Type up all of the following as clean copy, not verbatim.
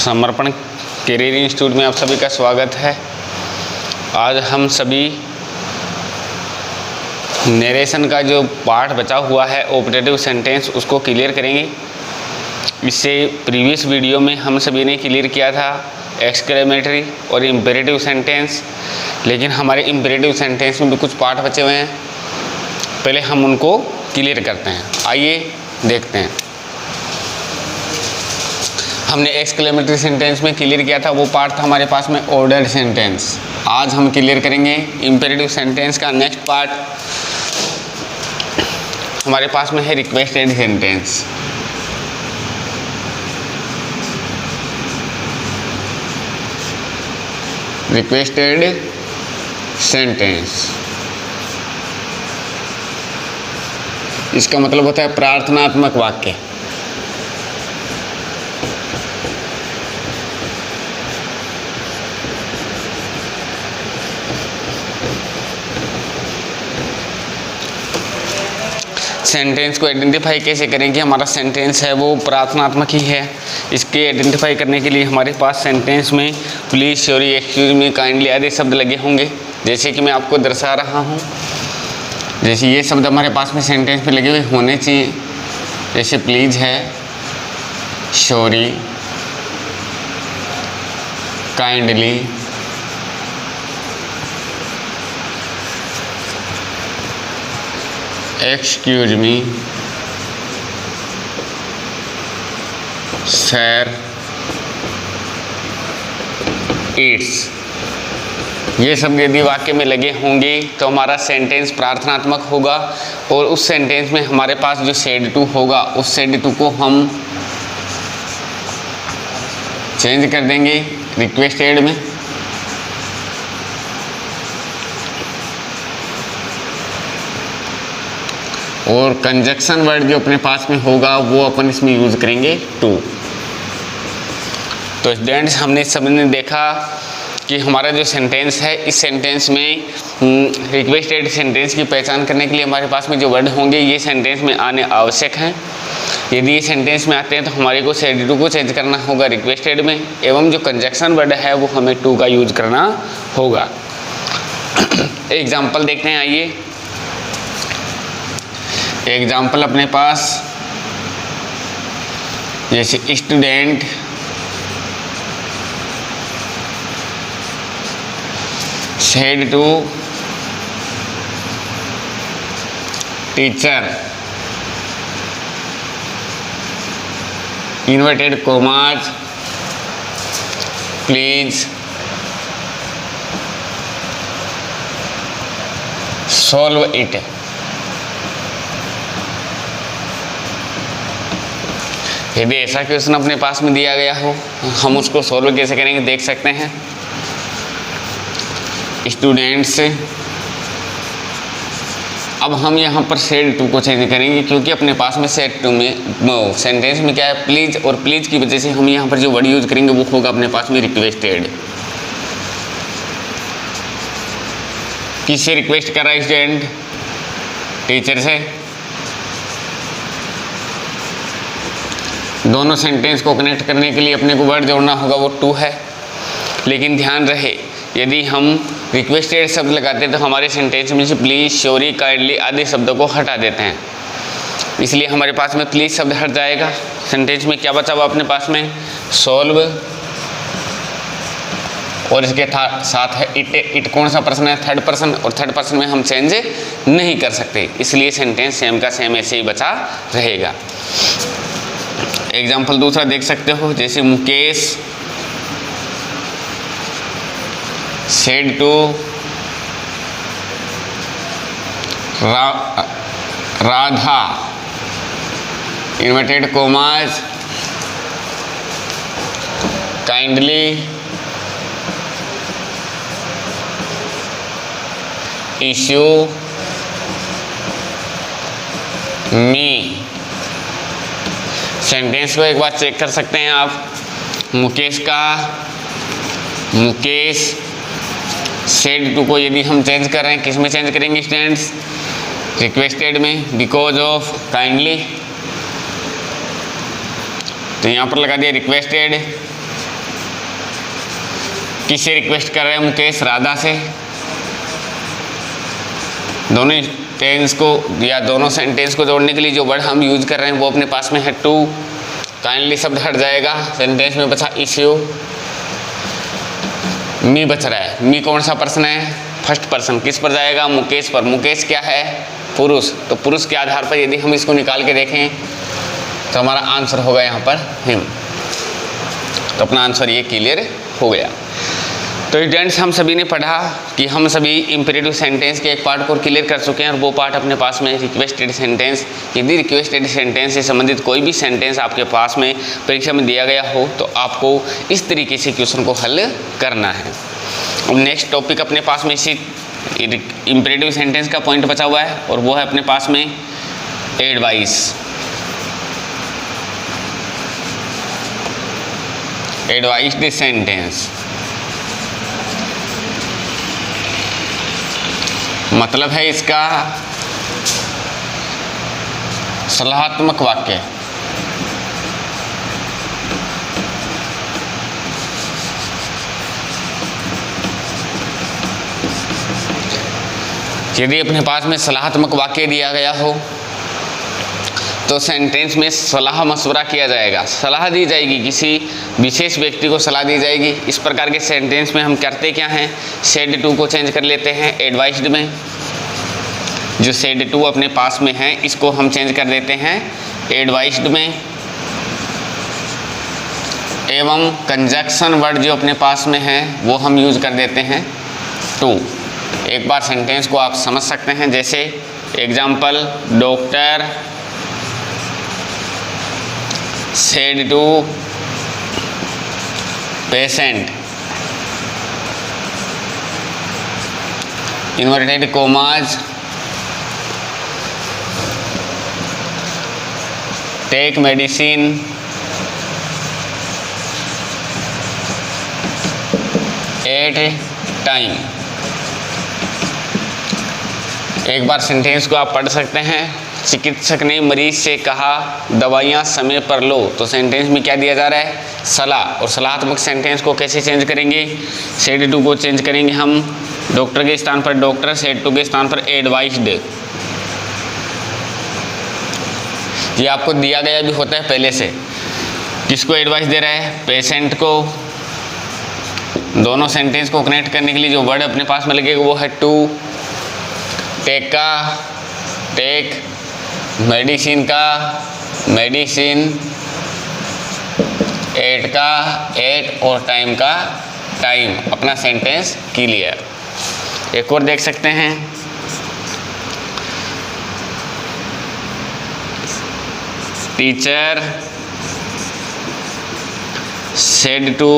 समर्पण career institute में आप सभी का स्वागत है। आज हम सभी नरेशन का जो पार्ट बचा हुआ है ऑपरेटिव सेंटेंस उसको क्लियर करेंगे। इससे प्रीवियस वीडियो में हम सभी ने क्लियर किया था एक्सक्लेमेटरी और इम्पेरेटिव सेंटेंस, लेकिन हमारे इम्पेरेटिव सेंटेंस में भी कुछ पार्ट बचे हुए हैं। पहले हम उनको क्लियर करते हैं, आइए देखते हैं। हमने एक्सक्लेमेटरी सेंटेंस में क्लियर किया था, वो पार्ट था हमारे पास में ऑर्डर्ड सेंटेंस। आज हम क्लियर करेंगे इम्पेरेटिव सेंटेंस का नेक्स्ट पार्ट। हमारे पास में है रिक्वेस्टेड सेंटेंस। रिक्वेस्टेड सेंटेंस इसका मतलब होता है प्रार्थनात्मक वाक्य। सेंटेंस को आइडेंटिफाई कैसे करें कि हमारा सेंटेंस है वो प्रार्थनात्मक ही है। इसके आइडेंटिफाई करने के लिए हमारे पास सेंटेंस में please, sorry, excuse me, kindly आदि शब्द लगे होंगे। जैसे कि मैं आपको दर्शा रहा हूँ, जैसे ये शब्द हमारे पास में सेंटेंस में लगे हुए होने चाहिए। जैसे प्लीज़ है, sorry, kindly, excuse me, sir, it's, ये सब यदि वाक्य में लगे होंगे तो हमारा सेंटेंस प्रार्थनात्मक होगा। और उस सेंटेंस में हमारे पास जो सेड टू होगा, उस सेड टू को हम चेंज कर देंगे रिक्वेस्टेड में। और कंजक्शन वर्ड जो अपने पास में होगा वो अपन इसमें यूज़ करेंगे टू। तो स्टूडेंट्स, हमने सबने देखा कि हमारा जो सेंटेंस है, इस सेंटेंस में रिक्वेस्टेड सेंटेंस की पहचान करने के लिए हमारे पास में जो वर्ड होंगे ये सेंटेंस में आने आवश्यक हैं। यदि ये सेंटेंस में आते हैं तो हमारे को सेड टू को चेंज करना होगा रिक्वेस्टेड में, एवं जो कंजक्शन वर्ड है वो हमें टू का यूज करना होगा। एग्जाम्पल देखते हैं, आइए। एग्जाम्पल अपने पास जैसे student said to teacher, inverted commas, please solve it. यदि ऐसा क्वेश्चन अपने पास में दिया गया हो, हम उसको सॉल्व कैसे करेंगे देख सकते हैं। स्टूडेंट्स, अब हम यहाँ पर सेड टू को चेंज करेंगे क्योंकि अपने पास में सेड टू में सेंटेंस में क्या है, प्लीज, और प्लीज की वजह से हम यहाँ पर जो वर्ड यूज करेंगे वो होगा अपने पास में रिक्वेस्टेड। किससे रिक्वेस्ट कर रहा है स्टूडेंट? टीचर से। दोनों सेंटेंस को कनेक्ट करने के लिए अपने को वर्ड जोड़ना होगा, वो टू है। लेकिन ध्यान रहे, यदि हम रिक्वेस्टेड शब्द लगाते हैं तो हमारे सेंटेंस में से प्लीज, सॉरी, काइंडली आदि शब्दों को हटा देते हैं, इसलिए हमारे पास में प्लीज शब्द हट जाएगा। सेंटेंस में क्या बचा हुआ अपने पास में? सॉल्व, और इसके साथ है इट। इट कौन सा पर्सन है? थर्ड पर्सन, और थर्ड पर्सन में हम चेंज नहीं कर सकते, इसलिए सेंटेंस सेम का सेम ऐसे ही बचा रहेगा। एग्जाम्पल दूसरा देख सकते हो, जैसे Mukesh said to Radha, inverted commas, kindly issue me. Sentence को एक बार चेक कर सकते हैं आप। मुकेश सेड टू को यदि हम चेंज कर रहे हैं, किस में चेंज करेंगे स्टूडेंट्स? रिक्वेस्टेड में, बिकॉज ऑफ, काइंडली। तो यहाँ पर लगा दिया रिक्वेस्टेड, किससे रिक्वेस्ट कर रहे हैं? मुकेश राधा से। दोनों टेंस को या दोनों सेंटेंस को जोड़ने के लिए जो वर्ड हम यूज कर रहे हैं वो अपने पास में है टू। काइंडली शब्द हट जाएगा, सेंटेंस में बचा इश्यू, मी बच रहा है। मी कौन सा पर्सन है? First person. किस पर जाएगा? मुकेश पर। मुकेश क्या है? पुरुष। तो पुरुष के आधार पर यदि हम इसको निकाल के देखें तो हमारा आंसर होगा यहाँ पर हिम। तो अपना आंसर ये क्लियर हो गया। तो स्टूडेंट्स, हम सभी ने पढ़ा कि हम सभी इंपेरेटिव सेंटेंस के एक पार्ट को क्लियर कर चुके हैं और वो पार्ट अपने पास में रिक्वेस्टेड सेंटेंस। यदि रिक्वेस्टेड सेंटेंस से संबंधित कोई भी सेंटेंस आपके पास में परीक्षा में दिया गया हो तो आपको इस तरीके से क्वेश्चन को हल करना है। अब नेक्स्ट टॉपिक अपने पास में इसी इंपेरेटिव सेंटेंस का पॉइंट बचा हुआ है और वो है अपने पास में एडवाइस। एडवाइस्ड सेंटेंस मतलब है इसका सलाहात्मक वाक्य। यदि अपने पास में सलाहात्मक वाक्य दिया गया हो तो सेंटेंस में सलाह मशवरा किया जाएगा, सलाह दी जाएगी, किसी विशेष व्यक्ति को सलाह दी जाएगी। इस प्रकार के सेंटेंस में हम करते क्या हैं? सेड टू को चेंज कर लेते हैं एडवाइस्ड में। जो सेड टू अपने पास में है इसको हम चेंज कर देते हैं एडवाइस्ड में। एवं कंजक्शन वर्ड जो अपने पास में है वो हम यूज कर देते हैं टू। एक बार सेंटेंस को आप समझ सकते हैं, जैसे example, doctor said to patient, inverted commas, take medicine, at time। एक बार सेंटेंस को आप पढ़ सकते हैं। चिकित्सक ने मरीज से कहा दवाइयाँ समय पर लो। तो सेंटेंस में क्या दिया जा रहा है? सलाह। और सलाहात्मक सेंटेंस को कैसे चेंज करेंगे? सेड टू को चेंज करेंगे हम डॉक्टर के स्थान पर डॉक्टर, सेड टू के स्थान पर एडवाइस्ड। ये आपको दिया गया भी होता है पहले से। किसको एडवाइस दे रहा है? पेशेंट को। दोनों सेंटेंस को कनेक्ट करने के लिए जो वर्ड अपने पास में लगेगा वो है टू। टेक का टेक, मेडिसिन का मेडिसिन, एट का एट और टाइम का टाइम। अपना सेंटेंस क्लियर। एक और देख सकते हैं, teacher said to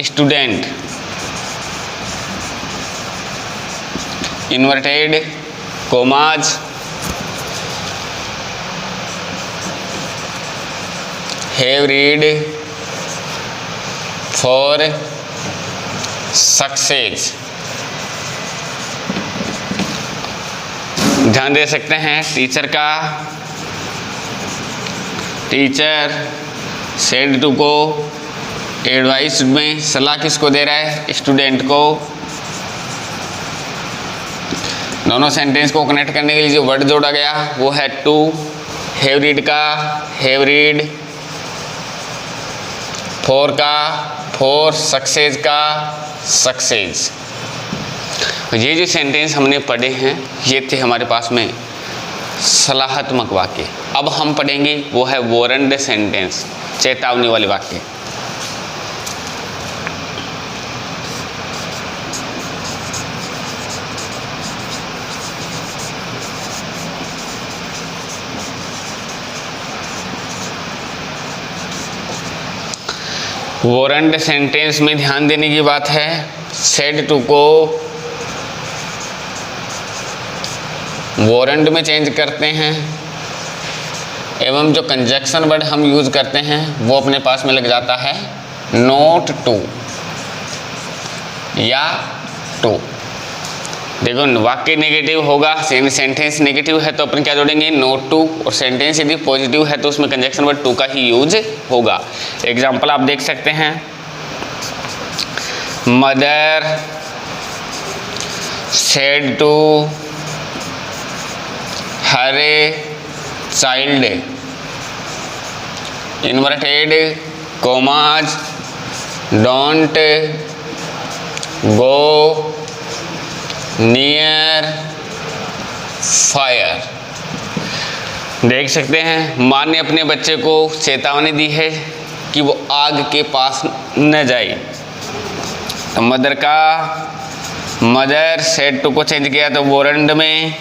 student, inverted commas, have read for success. ध्यान दे सकते हैं टीचर का, टीचर सेड टू को एडवाइस में सलाह किसको दे रहा है? स्टूडेंट को। दोनों सेंटेंस को कनेक्ट करने के लिए जो वर्ड जोड़ा गया वो है टू। हैव रीड का हैव रीड, फॉर का फॉर, सक्सेस का सक्सेस। ये जो सेंटेंस हमने पढ़े हैं ये थे हमारे पास में सलाहात्मक वाक्य। अब हम पढ़ेंगे वो है वारंट सेंटेंस, चेतावनी वाले वाक्य। वारंट सेंटेंस में ध्यान देने की बात है, सेड टू को वारंट में चेंज करते हैं एवं जो कंजक्शन वर्ड हम यूज करते हैं वो अपने पास में लग जाता है नॉट टू या टू। देखो वाक्य नेगेटिव होगा, सेंटेंस नेगेटिव है तो अपन क्या जोड़ेंगे, नॉट टू, और सेंटेंस यदि पॉजिटिव है तो उसमें कंजक्शन वर्ड टू का ही यूज होगा। एग्जाम्पल आप देख सकते हैं, mother said to her child, inverted commas, don't go near fire. देख सकते हैं माँ ने अपने बच्चे को चेतावनी दी है कि वो आग के पास न जाए। तो मदर का मदर सेड टू को चेंज किया तो वोरंड में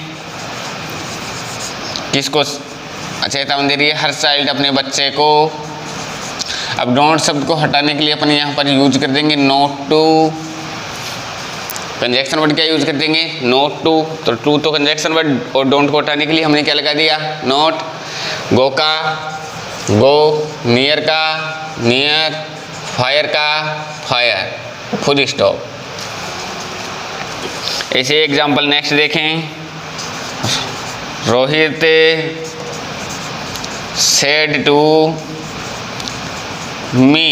किसको चेतावनी दे रही है, हर चाइल्ड अपने बच्चे को। अब डोंट शब्द को हटाने के लिए अपन यहाँ पर यूज कर देंगे नॉट टू, कंजक्शन वर्ड क्या यूज कर देंगे, नॉट टू। तो टू तो कंजक्शन वर्ड, और डोंट को हटाने के लिए हमने क्या लगा दिया, नॉट। गो का गो, नियर का नियर, फायर का फायर, फुल स्टॉप। ऐसे एग्जाम्पल नेक्स्ट देखें, Rohit said to me,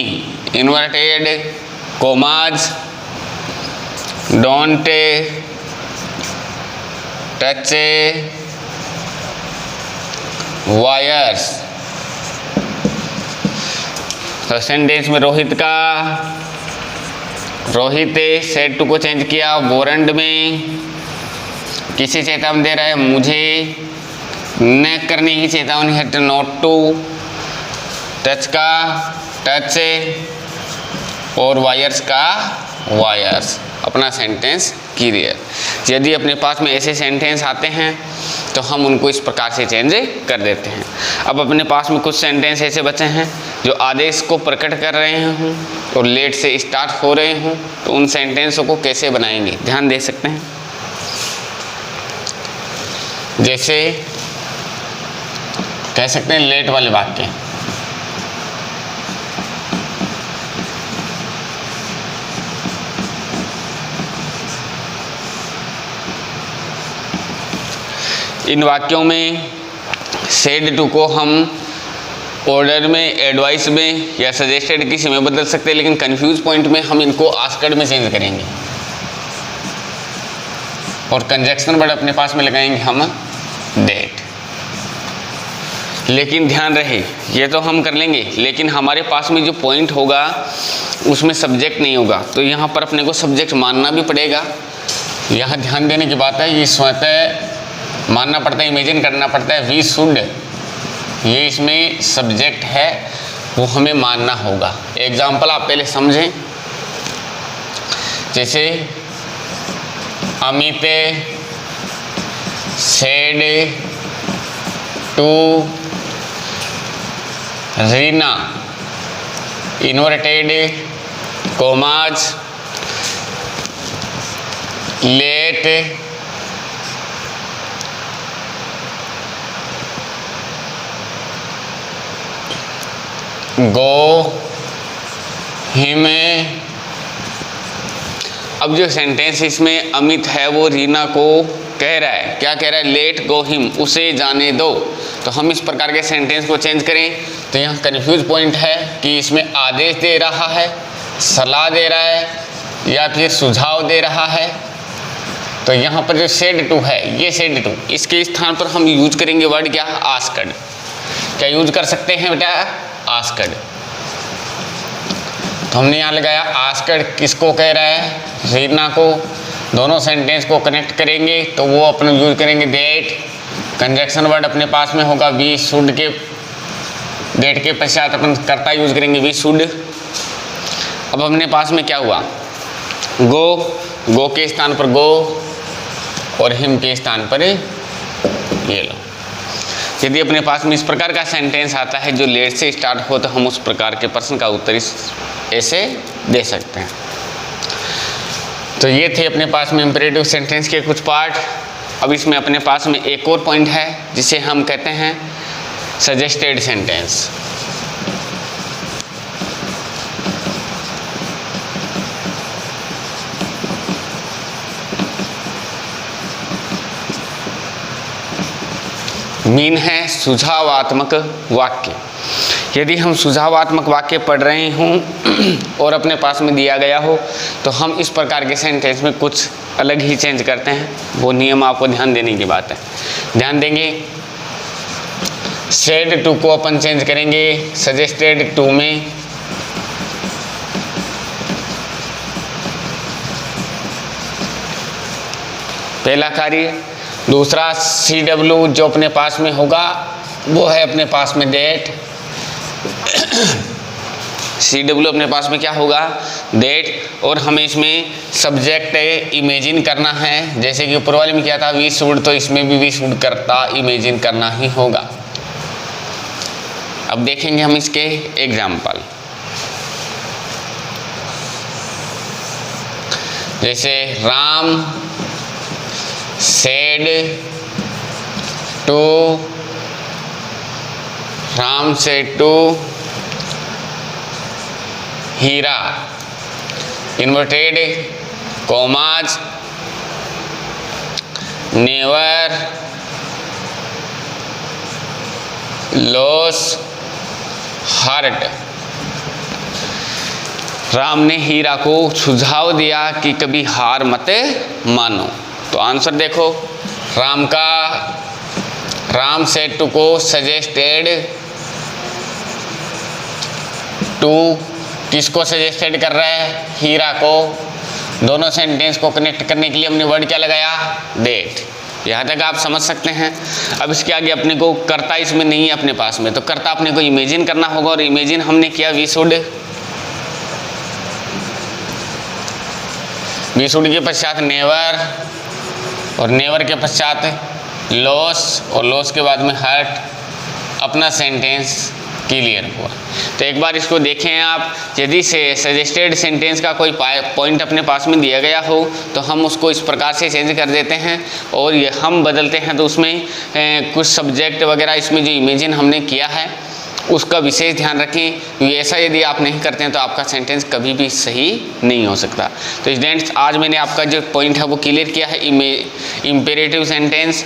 inverted commas, don't touch wires. तो सेंटेंस में रोहित सेड टू को चेंज किया, वोरंड में किसी चेतावनी दे रहा है, मुझे न करने की चेतावनी है तो नॉट टू, टच का टच, और वायर्स का वायर्स। अपना सेंटेंस क्लियर। यदि अपने पास में ऐसे सेंटेंस आते हैं तो हम उनको इस प्रकार से चेंज कर देते हैं। अब अपने पास में कुछ सेंटेंस ऐसे बचे हैं जो आदेश को प्रकट कर रहे हों और लेट से स्टार्ट हो रहे हों, तो उन सेंटेंसों को कैसे बनाएंगे, ध्यान दे सकते हैं। जैसे कह सकते हैं लेट वाले वाक्य, इन वाक्यों में सेड टू को हम ऑर्डर में, एडवाइस में या सजेस्टेड किसी में बदल सकते हैं, लेकिन कंफ्यूज पॉइंट में हम इनको आस्क्ड में चेंज करेंगे और कंजक्शन वर्ड अपने पास में लगाएंगे हम डेट। लेकिन ध्यान रहे ये तो हम कर लेंगे, लेकिन हमारे पास में जो पॉइंट होगा उसमें सब्जेक्ट नहीं होगा, तो यहाँ पर अपने को सब्जेक्ट मानना भी पड़ेगा। यहाँ ध्यान देने की बात है, ये स्वतः मानना पड़ता है, इमेजिन करना पड़ता है। वी शुड, ये इसमें सब्जेक्ट है, वो हमें मानना होगा। एग्जाम्पल आप पहले समझें, जैसे Amit said to Reena, inverted commas, let go him. अब जो सेंटेंस इसमें अमित है वो रीना को कह रहा है, क्या कह रहा है, लेट गो हिम, उसे जाने दो। तो हम इस प्रकार के सेंटेंस को चेंज करें तो यहाँ कंफ्यूज पॉइंट है कि इसमें आदेश दे रहा है, सलाह दे रहा है या फिर सुझाव दे रहा है। तो यहाँ पर जो सेड टू है, ये सेड टू, इसके स्थान पर हम यूज करेंगे वर्ड क्या, आस्क्ड। क्या यूज कर सकते हैं बेटा, आस्क्ड। तो हमने यहाँ लगाया आस्क्ड, किसको कह रहा है, रीना को। दोनों सेंटेंस को कनेक्ट करेंगे तो वो अपने यूज करेंगे दैट। कंजक्शन वर्ड अपने पास में होगा वी शुड के, दैट के पश्चात अपन कर्ता यूज करेंगे वी शुड। अब अपने पास में क्या हुआ, गो, गो के स्थान पर गो और हिम के स्थान पर ये लो। यदि अपने पास में इस प्रकार का सेंटेंस आता है जो लेट से स्टार्ट हो तो हम उस प्रकार के प्रश्न का उत्तर ऐसे दे सकते हैं। तो ये थे अपने पास में इंपेरेटिव सेंटेंस के कुछ पार्ट। अब इसमें अपने पास में एक और पॉइंट है जिसे हम कहते हैं सजेस्टेड सेंटेंस। मीन है सुझावात्मक वाक्य। यदि हम सुझावात्मक वाक्य पढ़ रहे हों और अपने पास में दिया गया हो तो हम इस प्रकार के सेंटेंस में कुछ अलग ही चेंज करते हैं। वो नियम आपको ध्यान देने की बात है, ध्यान देंगे। सेड टू को अपन चेंज करेंगे सजेस्टेड टू में। पहला कार्य। दूसरा CW जो अपने पास में होगा वो है अपने पास में डेट। CW अपने पास में क्या होगा, डेट। और हमें इसमें सब्जेक्ट इमेजिन करना है, जैसे कि ऊपर वाले में क्या था वी शुड, तो इसमें भी वी शुड करता इमेजिन करना ही होगा। अब देखेंगे हम इसके एग्जाम्पल। जैसे Ram said to, Ram said to Heera, inverted commas, never lose heart. Ram ने हीरा को सुझाव दिया कि कभी हार मत मानो। तो आंसर देखो, राम सेड टू को सजेस्टेड टू, किसको सजेस्टेड कर रहा है, हीरा को। दोनों सेंटेंस को कनेक्ट करने के लिए हमने वर्ड क्या लगाया, डेट। यहाँ तक आप समझ सकते हैं। अब इसके आगे अपने को कर्ता इसमें नहीं है अपने पास में, तो कर्ता अपने को इमेजिन करना होगा, और इमेजिन हमने किया वी शुड के पश्चात नेवर, और नेवर के पश्चात लॉस, और लॉस के बाद में हर्ट। अपना सेंटेंस क्लियर हुआ। तो एक बार इसको देखें आप। यदि से सजेस्टेड सेंटेंस का कोई पॉइंट अपने पास में दिया गया हो तो हम उसको इस प्रकार से चेंज कर देते हैं, और ये हम बदलते हैं तो उसमें कुछ सब्जेक्ट वगैरह इसमें जो इमेजिन हमने किया है उसका विशेष ध्यान रखें, क्योंकि ऐसा यदि आप नहीं करते हैं तो आपका सेंटेंस कभी भी सही नहीं हो सकता। तो स्टूडेंट्स, आज मैंने आपका जो पॉइंट है वो क्लियर किया है इम्पेरेटिव सेंटेंस।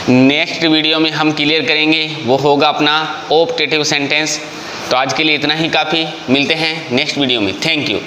नेक्स्ट वीडियो में हम क्लियर करेंगे, वो होगा अपना ऑप्टेटिव सेंटेंस। तो आज के लिए इतना ही काफ़ी, मिलते हैं नेक्स्ट वीडियो में। Thank you.